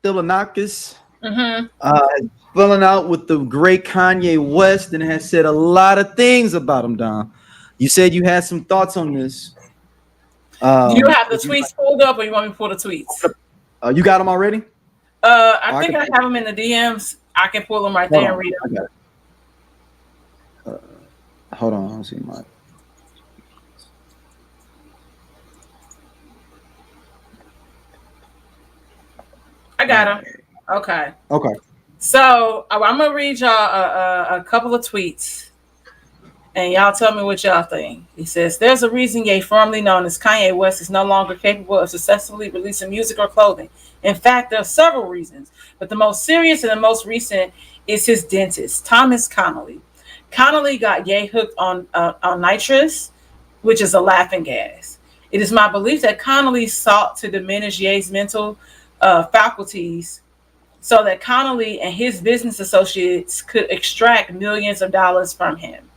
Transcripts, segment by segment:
Thilanakis, filling out with the great Kanye West, and has said a lot of things about him. Don, you said you had some thoughts on this. Do you have the Would you tweets pulled up, or you want me to pull the tweets? you got them already? I think I have them in the DMs. I can pull them right there and read them. Hold on, I don't see my. I got them. Okay. Okay. So I'm gonna read y'all a couple of tweets, and y'all tell me what y'all think. He says, "There's a reason Ye, formerly known as Kanye West, is no longer capable of successfully releasing music or clothing. In fact, there are several reasons, but the most serious and the most recent is his dentist, Thomas Connolly. Connolly got Ye hooked on nitrous, which is a laughing gas. It is my belief that Connolly sought to diminish Ye's mental faculties so that Connolly and his business associates could extract millions of dollars from him.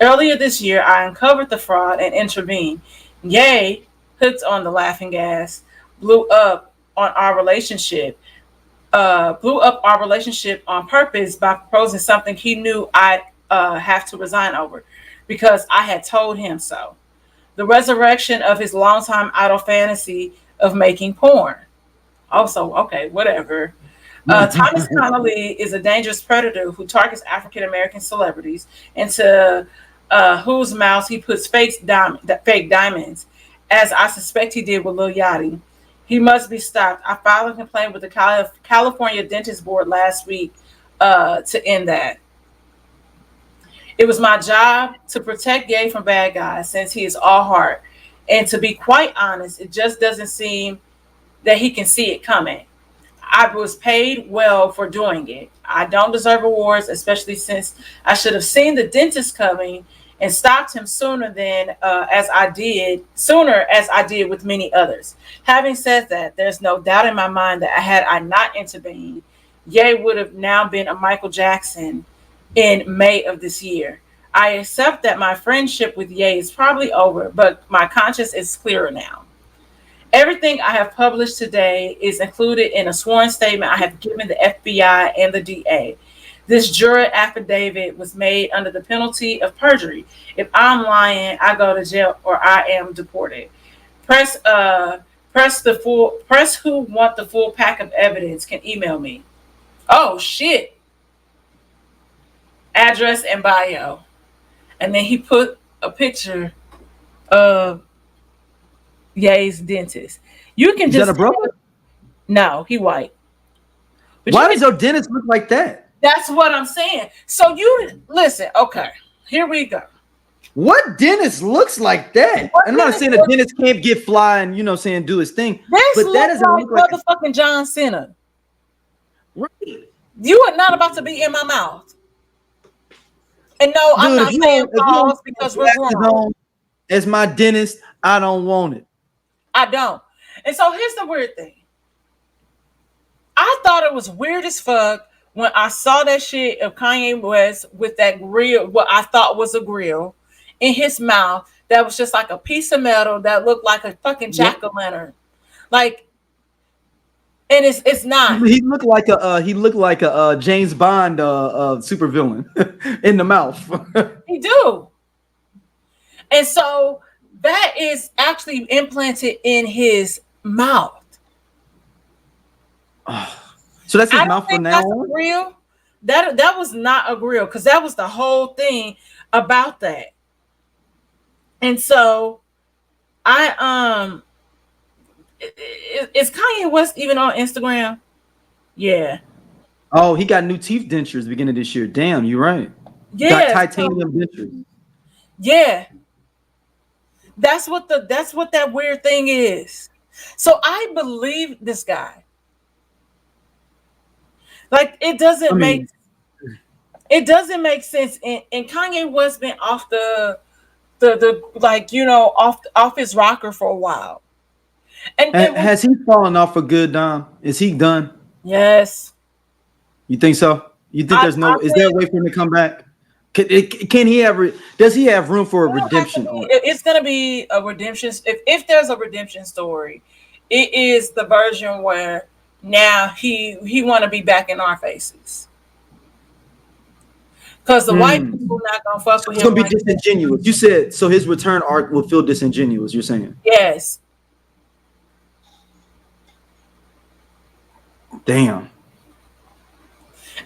Earlier this year, I uncovered the fraud and intervened. Ye, hooked on the laughing gas, blew up our relationship on purpose by proposing something he knew I'd have to resign over because I had told him so. The resurrection of his longtime idle fantasy of making porn. Also, okay, whatever. Thomas Connolly is a dangerous predator who targets African American celebrities into whose mouths he puts fake diamonds, as I suspect he did with Lil Yachty. He must be stopped. I filed a complaint with the California Dentist Board last week to end that. It was my job to protect Ye from bad guys since he is all heart. And to be quite honest, it just doesn't seem that he can see it coming. I was paid well for doing it. I don't deserve awards, especially since I should have seen the dentist coming and stopped him sooner as I did with many others. Having said that, there's no doubt in my mind that had I not intervened, Ye would have now been a Michael Jackson in May of this year. I accept that my friendship with Ye is probably over, but my conscience is clearer now. Everything I have published today is included in a sworn statement I have given the FBI and the DA. This juror affidavit was made under the penalty of perjury. If I'm lying, I go to jail or I am deported. Press who want the full pack of evidence can email me. Oh shit. Address and bio. And then he put a picture of Ye's dentist. You can Is just that a brother? No, he white. But why does your dentist look like that? That's what I'm saying. So you listen, okay. Here we go. What dentist looks like that? I'm not saying a dentist can't get fly and do his thing. But that doesn't look like motherfucking John Cena. Right. You are not about to be in my mouth. And no, dude, I'm not saying pause because we're grown. As my dentist, I don't want it. I don't. And so here's the weird thing. I thought it was weird as fuck when I saw that shit of Kanye West with that grill, what I thought was a grill, in his mouth that was just like a piece of metal that looked like a fucking jack-o'-lantern. Like, and it's not. He looked like a James Bond supervillain in the mouth. He do. And so that is actually implanted in his mouth. So that's his mouth for now. That's a grill. That was not a grill because that was the whole thing about that. And so is Kanye West even on Instagram? Yeah. Oh, he got new teeth dentures beginning this year. Damn, you're right. Yeah. Titanium dentures. Yeah. That's what that weird thing is. So I believe this guy. Like it doesn't make sense. And Kanye West been off the off his rocker for a while. And has he fallen off for good, Dom? Is he done? Yes. You think so? You think is there a way for him to come back? Can he ever? Does he have room for a redemption? It's gonna be a redemption. If there's a redemption story, it is the version where Now he want to be back in our faces because the white people not gonna fuck with It's him gonna be like that. disingenuous. You said so. His return arc will feel disingenuous. You're saying, Yes, damn,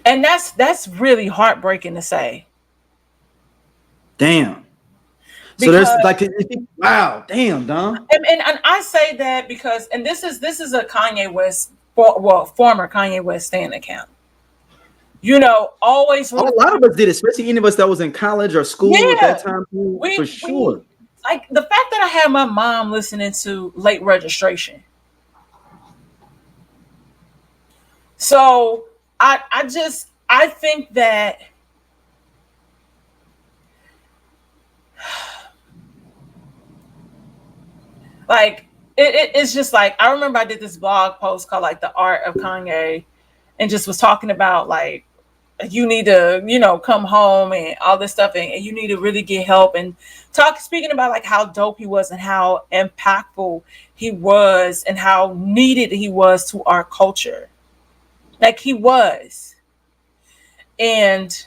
and that's really heartbreaking to say damn. So because there's like, wow, damn, Dom. and I say that because and this is a Kanye West former Kanye West stan account. Always A really lot of us did, especially any of us that was in college or school at yeah. that time, for We sure. like the fact that I had my mom listening to Late Registration. So I think that like it's just like I remember I did this blog post called like the art of Kanye and just was talking about like you need to come home and all this stuff and you need to really get help and speaking about like how dope he was and how impactful he was and how needed he was to our culture, like he was. And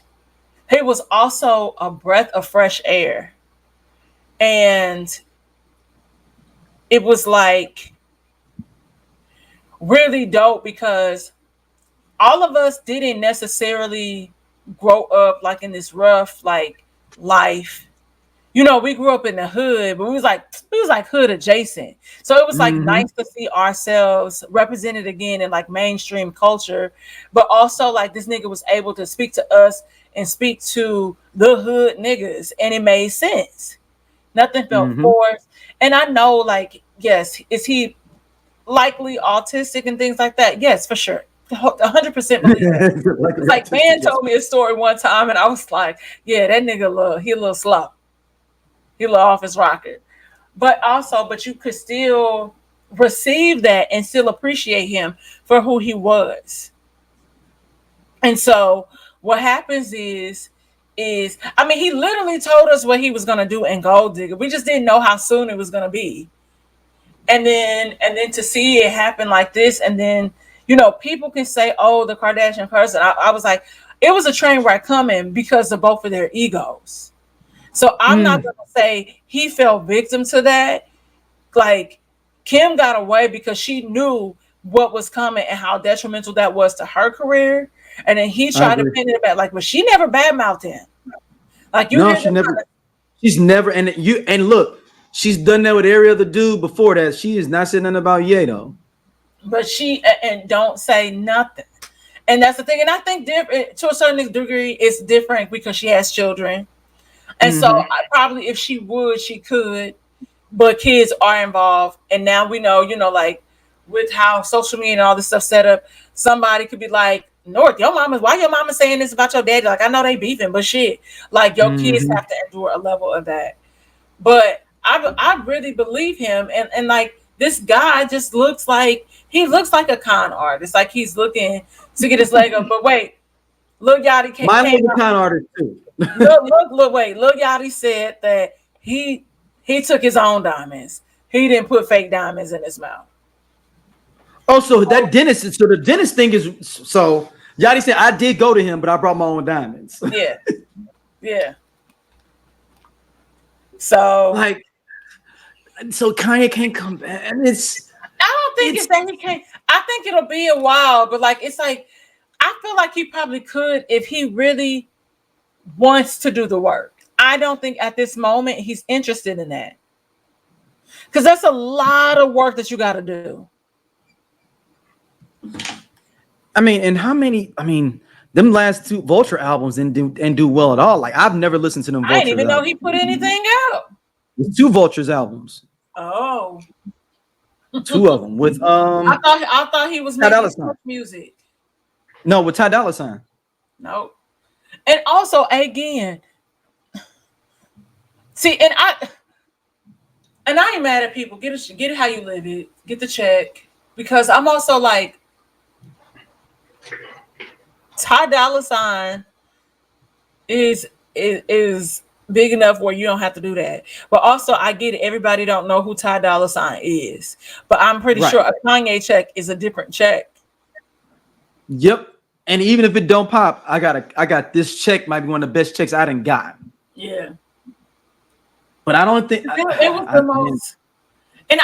he was also a breath of fresh air. And it was like really dope because all of us didn't necessarily grow up like in this rough like life. We grew up in the hood, but we was like hood adjacent. So it was like Mm-hmm. nice to see ourselves represented again in like mainstream culture, but also like this nigga was able to speak to us and speak to the hood niggas, and it made sense. Nothing felt Mm-hmm. forced. And I know, like, yes, is he likely autistic and things like that? Yes, for sure. 100% believe that. Like It's like autistic, man yes. told me a story one time, and I was like, yeah, that nigga he a little slow. He a little off his rocker. But you could still receive that and still appreciate him for who he was. And so what happens is I mean he literally told us what he was gonna do in Gold Digger. We just didn't know how soon it was gonna be. And then to see it happen like this, and then people can say, oh, the Kardashian person. I was like, it was a train wreck coming because of both of their egos. So I'm not Mm, gonna say he fell victim to that. Like Kim got away because she knew what was coming and how detrimental that was to her career. And then he I tried to agree. pin it back, like, but she never badmouthed him. Like you No, hear them, she's never, and look, she's done that with every other dude before that. She is not saying nothing about Ye though. but she and don't say nothing. And that's the thing. And I think different to a certain degree, it's different because she has children. And so Mm-hmm. probably if she would, she could. But kids are involved, and now we know, like with how social media and all this stuff set up, somebody could be like, North, why your mama saying this about your daddy? Like, I know they beefing, but shit, like your kids Mm-hmm. have to endure a level of that. But I really believe him, and like this guy just looks like a con artist, like he's looking to get his leg up. But wait, Lil Yachty Mine came was a out. con artist too. Look, wait. Lil Yachty said that he took his own diamonds. He didn't put fake diamonds in his mouth. Oh, so that dentist, so the dentist thing is so. Yachty said I did go to him, but I brought my own diamonds. Yeah, yeah. So Like, so Kanye can't come back, and I don't think it's it's that he can't. I think it'll be a while, but like it's like I feel like he probably could if he really wants to do the work. I don't think at this moment he's interested in that because that's a lot of work that you got to do. I mean, and how many? I mean, them last two Vulture albums didn't do well at all. Like I've never listened to them I didn't Vultures even know albums. he put anything out. There's two Vultures albums, Oh, two of them with I thought he was Ty Dolla making Sign. church music. No, with Ty Dolla Sign. No, and also again, see, and I ain't mad at people. Get it how you live it. Get the check because I'm also like Ty Dolla Sign is big enough where you don't have to do that. But also, I get it. Everybody don't know who Ty Dolla Sign is, but I'm pretty Right. sure a Kanye check is a different check. Yep. And even if it don't pop, I got this check, might be one of the best checks I done got. Yeah. But I don't think It was the man, most. And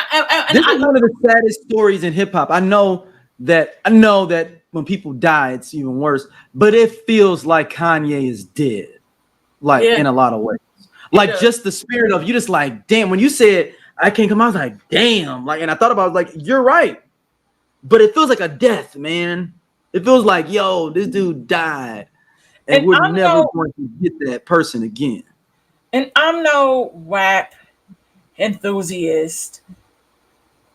this is one of the saddest stories in hip hop. I know that when people die, it's even worse. But it feels like Kanye is dead, like yeah, in a lot of ways. it Like does. just the spirit of you, just like damn. When you said I can't come, I was like damn. Like, and I thought about like you're right, but it feels like a death, man. It feels like yo, this dude died, and And we're never going to get that person again. I'm no rap enthusiast.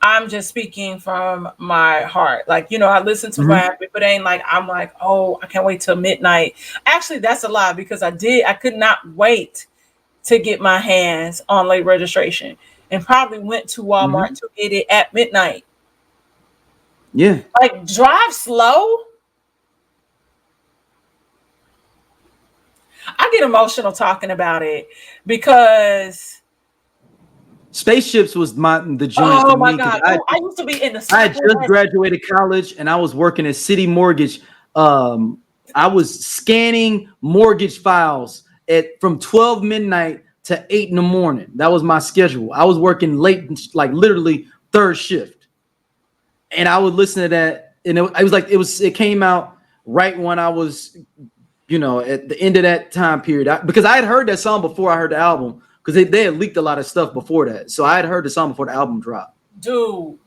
I'm just speaking from my heart. Like, I listen to Mhm. rap. If it ain't like, I'm like, oh, I can't wait till midnight. Actually, that's a lie because I could not wait to get my hands on late registration and probably went to Walmart Mhm. to get it at midnight. Yeah. Like, drive slow. I get emotional talking about it because Spaceships was the joint for oh my me because god, oh, I used to be in the I had just Southwest. graduated college and I was working at City Mortgage. I was scanning mortgage files at from 12 midnight to 8 in the morning. That was my schedule. I was working late, like literally third shift, and I would listen to that. And it came out right when I was at the end of that time period because I had heard that song before I heard the album because they had leaked a lot of stuff before that. So I had heard the song before the album dropped. Dude,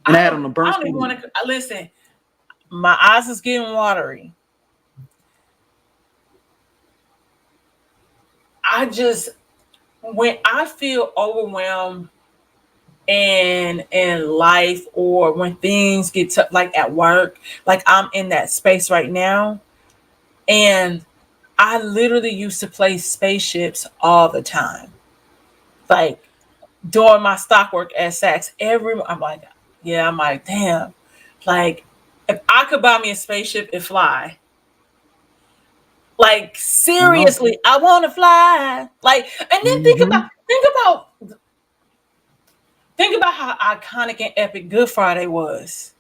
And I I had don't on the burn I don't even CD. want to listen. My eyes is getting watery. I just when I feel overwhelmed in life or when things get tough, like at work, like I'm in that space right now, and I literally used to play spaceships all the time, like doing my stock work at Saks. I'm like, yeah, I'm like, damn, like if I could buy me a spaceship and fly. Like You know? seriously, I want to fly. Like, and then Mm-hmm. think about how iconic and epic Good Friday was.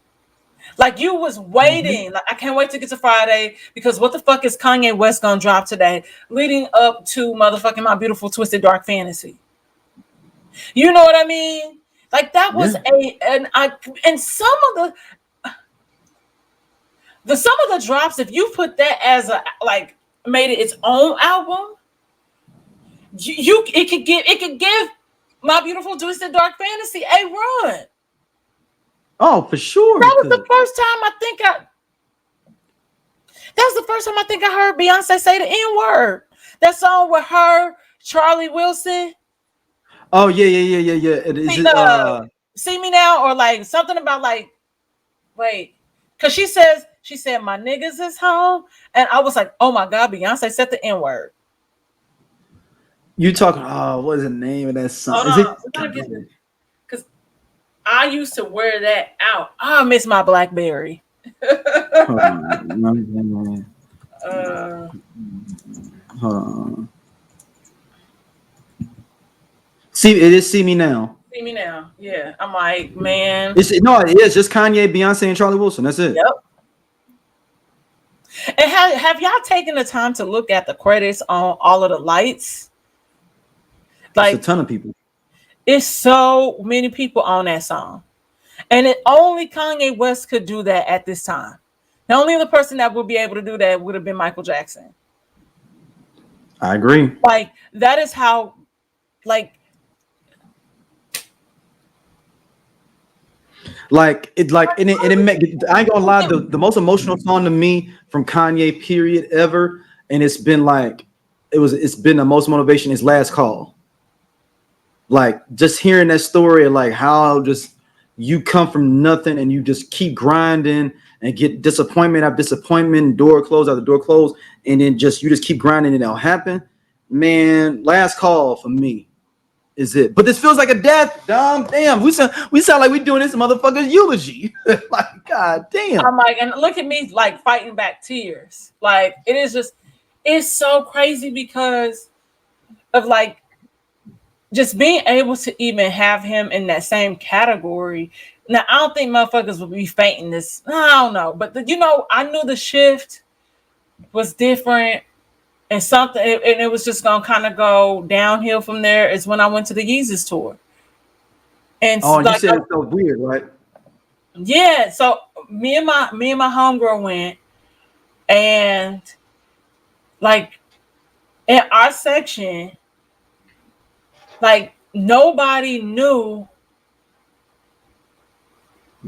Like you was Mm-hmm. waiting. Like I can't wait to get to Friday because what the fuck is Kanye West gonna drop today, leading up to motherfucking My Beautiful Twisted Dark Fantasy. You know what I mean? Like that was Yeah. and some of the drops. If you put that as a like made it its own album, it could give My Beautiful Twisted Dark Fantasy a run. Oh, for sure That it was the could. first time I think I That was the first time I think I heard Beyonce say the N word. That song with her, Charlie Wilson. Oh yeah, yeah, yeah, yeah, yeah. Is See, it see me now, or like something about like wait, because she said my niggas is home, and I was like, oh my god, Beyonce said the N word. you talking what is the name of that song? Hold Is on, it we gotta get this because I used to wear that out. I miss my BlackBerry. hold on. uh, Hold on. See it is See Me Now. See me now, yeah. I'm like, man, It is just Kanye, Beyonce, and Charlie Wilson. That's it. yep. And have y'all taken the time to look at the credits on all of the lights? It's a Like, ton of people. it's so many people on that song. And only Kanye West could do that at this time. The only other person that would be able to do that would have been Michael Jackson. I agree. Like, that is how, like, I ain't gonna lie, the most emotional song to me from Kanye period ever, and it's been like it's been the most motivation is Last Call. Like just hearing that story of like how just you come from nothing and you just keep grinding and get disappointment after disappointment, door closed after door closed, and then you just keep grinding and it'll happen. Man, Last Call for me is it. But this feels like a death. Damn. We sound like we doing this motherfucker's eulogy. Like, god damn. I'm like, and look at me, like, fighting back tears. Like, it's so crazy because of, like, just being able to even have him in that same category Now I don't think motherfuckers would be fainting this. I don't know, but I knew the shift was different and something, and it was just gonna kind of go downhill from there. Is when I went to the Yeezus tour, and Oh, and you like, said it's so weird, right? yeah. So me and my homegirl went, and like in our section, like nobody knew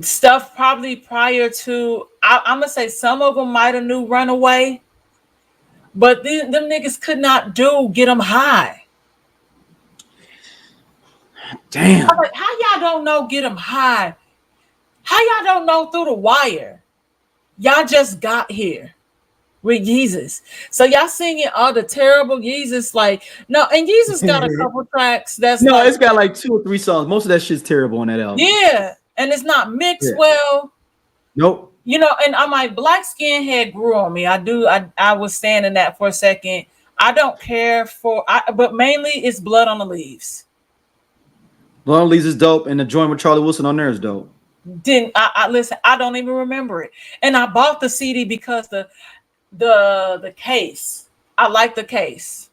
stuff probably prior to. I'm gonna say some of them might have knew Runaway, but them niggas could not get them high. Damn. I'm like, how y'all don't know get them high? How y'all don't know Through the Wire? Y'all just got here with Yeezus. So y'all singing all the terrible Yeezus, like, no, and Yeezus got a couple tracks that's No, like, it's got like 2 or 3 songs. Most of that shit's terrible on that album. yeah, and it's not mixed Yeah. well. Nope. And I'm like, Black Skinhead grew on me. I was standing that for a second. I don't care but mainly it's Blood on the Leaves. Blood on the Leaves is dope, and the joint with Charlie Wilson on there is dope. Didn't I listen? I don't even remember it, and I bought the CD because the case. I like the case,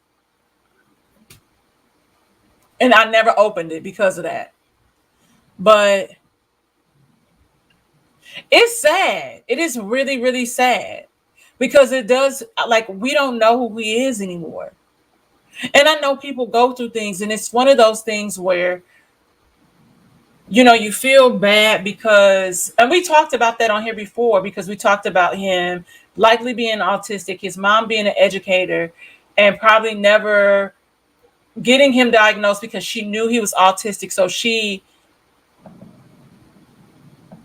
and I never opened it because of that. But it's sad. It is really, really sad because it does, like, we don't know who he is anymore. And I know people go through things, and it's one of those things where you feel bad because, and we talked about that on here before, because we talked about him likely being autistic, his mom being an educator, and probably never getting him diagnosed because she knew he was autistic. So she,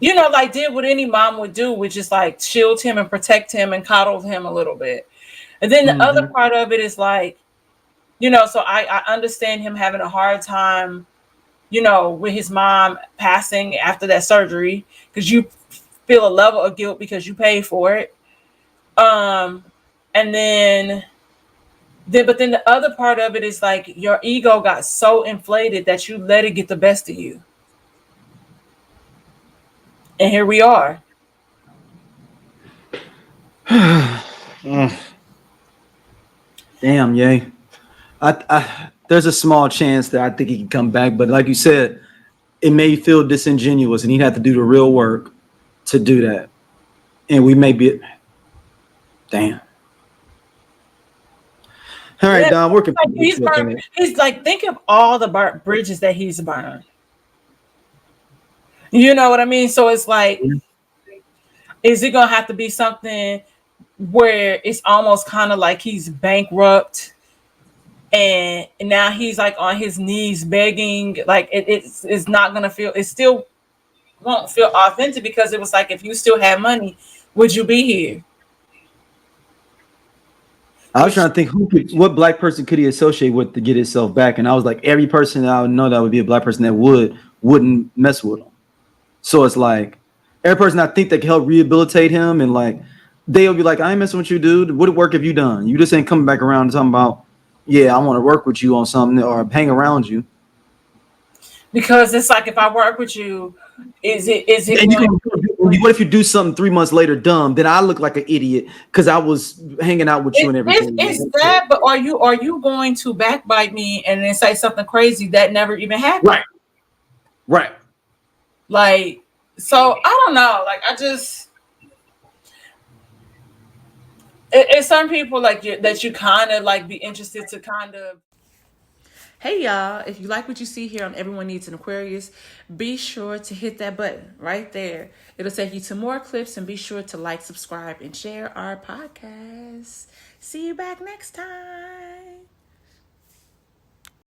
like, did what any mom would do, which is like shield him and protect him and coddle him a little bit. And then the other part of it is like, so I understand him having a hard time, with his mom passing after that surgery, because you feel a level of guilt because you paid for it. And then but then the other part of it is like your ego got so inflated that you let it get the best of you. And here we are. Damn, yay. There's a small chance that I think he can come back, but like you said, it may feel disingenuous, and he'd have to do the real work to do that. And we may be, damn. All right, Don, we're he's like, think of all the bridges that he's burned. You know what I mean? So it's like, is it gonna have to be something where it's almost kind of like he's bankrupt, and now he's like on his knees begging? Like it's not gonna feel. It still won't feel authentic, because it was like, if you still had money, would you be here? I was trying to think what black person could he associate with to get himself back, and I was like, every person that I would know that would be a black person that wouldn't mess with him. So it's like every person I think that can help rehabilitate him, and like they'll be like, I ain't messing with you, dude. What work have you done? You just ain't coming back around and talking about, yeah, I want to work with you on something or hang around you. Because it's like, if I work with you, is it what if you do something 3 months later dumb? Then I look like an idiot because I was hanging out with you and everything. It's that, but are you going to backbite me and then say something crazy that never even happened? Right. Like, so I don't know. Like, I just, it's some people like that you kind of like be interested to kind of. Hey y'all, if you like what you see here on Everyone Needs an Aquarius, be sure to hit that button right there. It'll take you to more clips, and be sure to like, subscribe, and share our podcast. See you back next time.